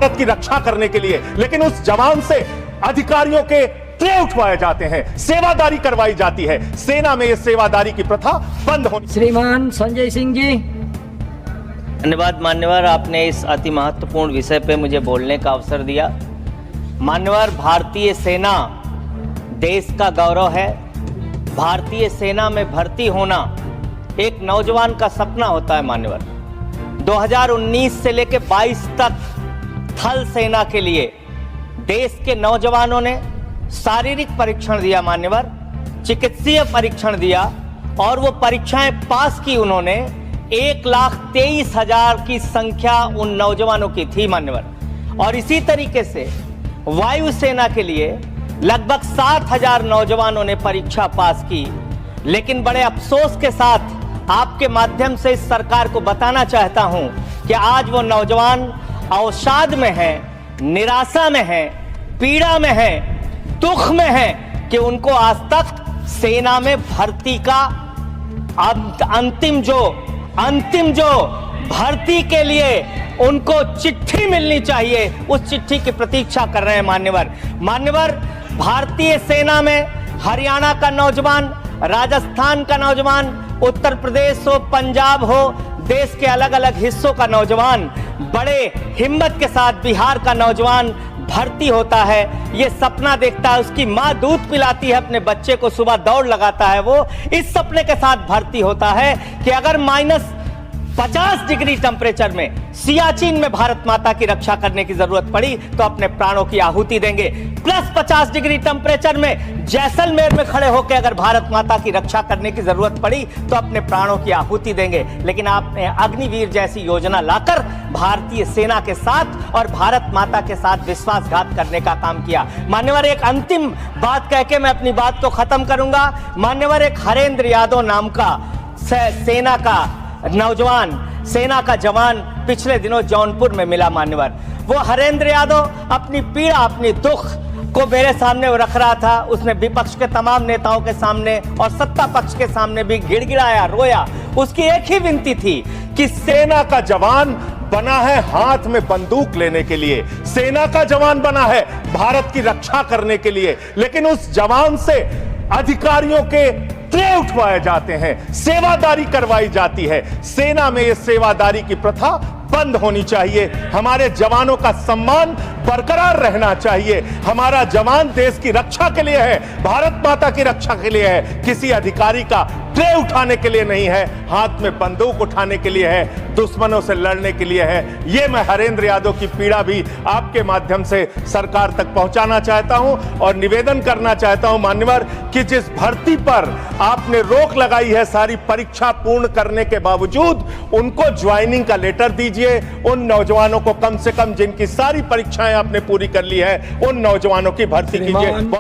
भारत की रक्षा करने के लिए, लेकिन उस जवान से अधिकारियों के ट्रे उठवाए जाते हैं, सेवादारी करवाई जाती है। सेना में ये सेवादारी की प्रथा बंद होनी। श्रीमान संजय सिंह जी। धन्यवाद मान्यवर, आपने इस अति महत्वपूर्ण विषय पे मुझे बोलने का अवसर दिया। मान्यवर, भारतीय सेना देश का गौरव है। भारतीय सेना में भर्ती होना एक नौजवान का सपना होता है। मान्यवर, 2019 से लेकर 22 तक थल सेना के लिए देश के नौजवानों ने शारीरिक परीक्षण दिया, मान्यवर, चिकित्सीय परीक्षण दिया और वो परीक्षाएं पास की उन्होंने। 1,23,000 की संख्या उन नौजवानों की थी, मान्यवर। और इसी तरीके से वायुसेना के लिए लगभग 7,000 नौजवानों ने परीक्षा पास की। लेकिन बड़े अफसोस के साथ आपके माध्यम से इस सरकार को बताना चाहता हूं कि आज वो नौजवान अवसाद में है, निराशा में है, पीड़ा में है, दुख में है कि उनको आज तक सेना में भर्ती का अंतिम जो भर्ती के लिए उनको चिट्ठी मिलनी चाहिए, उस चिट्ठी की प्रतीक्षा कर रहे हैं। मान्यवर, भारतीय सेना में हरियाणा का नौजवान, राजस्थान का नौजवान, उत्तर प्रदेश हो, पंजाब हो, देश के अलग अलग हिस्सों का नौजवान बड़े हिम्मत के साथ, बिहार का नौजवान भर्ती होता है, ये सपना देखता है, उसकी माँ दूध पिलाती है अपने बच्चे को, सुबह दौड़ लगाता है, वो इस सपने के साथ भर्ती होता है कि अगर -50 डिग्री टेम्परेचर में सियाचिन में भारत माता की रक्षा करने की जरूरत पड़ी तो अपने प्राणों की आहुति देंगे। +50 डिग्री टेम्परेचर में जैसलमेर में खड़े होकर अगर भारत माता की रक्षा करने की जरूरत पड़ी तो अपने प्राणों की आहुति देंगे। लेकिन आपने अग्निवीर जैसी योजना लाकर भारतीय सेना के साथ और भारत माता के साथ विश्वासघात करने का काम किया। मान्यवर, एक अंतिम बात कह के मैं अपनी बात को खत्म करूंगा। मान्यवर, एक हरेंद्र यादव नाम का सेना का नौजवान, सेना का जवान पिछले दिनों जौनपुर में मिला। मान्यवर, वो हरेंद्र यादव अपनी पीड़ा, अपनी दुख को मेरे सामने रख रहा था। उसने विपक्ष के तमाम नेताओं के सामने और सत्ता पक्ष के सामने भी गिड़गिड़ाया, रोया। उसकी एक ही विनती थी कि सेना का जवान बना है हाथ में बंदूक लेने के लिए, सेना का जवान बना है भारत की रक्षा करने के लिए, लेकिन उस जवान से अधिकारियों के ट्रे उठवाए जाते हैं, सेवादारी करवाई जाती है। सेना में ये सेवादारी की प्रथा बंद होनी चाहिए। हमारे जवानों का सम्मान बरकरार रहना चाहिए। हमारा जवान देश की रक्षा के लिए है, भारत माता की रक्षा के लिए है, किसी अधिकारी का ट्रे उठाने के लिए नहीं है, हाथ में बंदूक उठाने के लिए है, दुश्मनों से लड़ने के लिए है। ये मैं हरेंद्र यादव की पीड़ा भी आपके माध्यम से सरकार तक पहुंचाना चाहता हूं और निवेदन करना चाहता हूं मान्यवर कि जिस भर्ती पर आपने रोक लगाई है सारी परीक्षा पूर्ण करने के बावजूद, उनको ज्वाइनिंग का लेटर दीजिए। उन नौजवानों को कम से कम जिनकी सारी परीक्षाएं आपने पूरी कर ली है, उन नौजवानों की भर्ती कीजिए।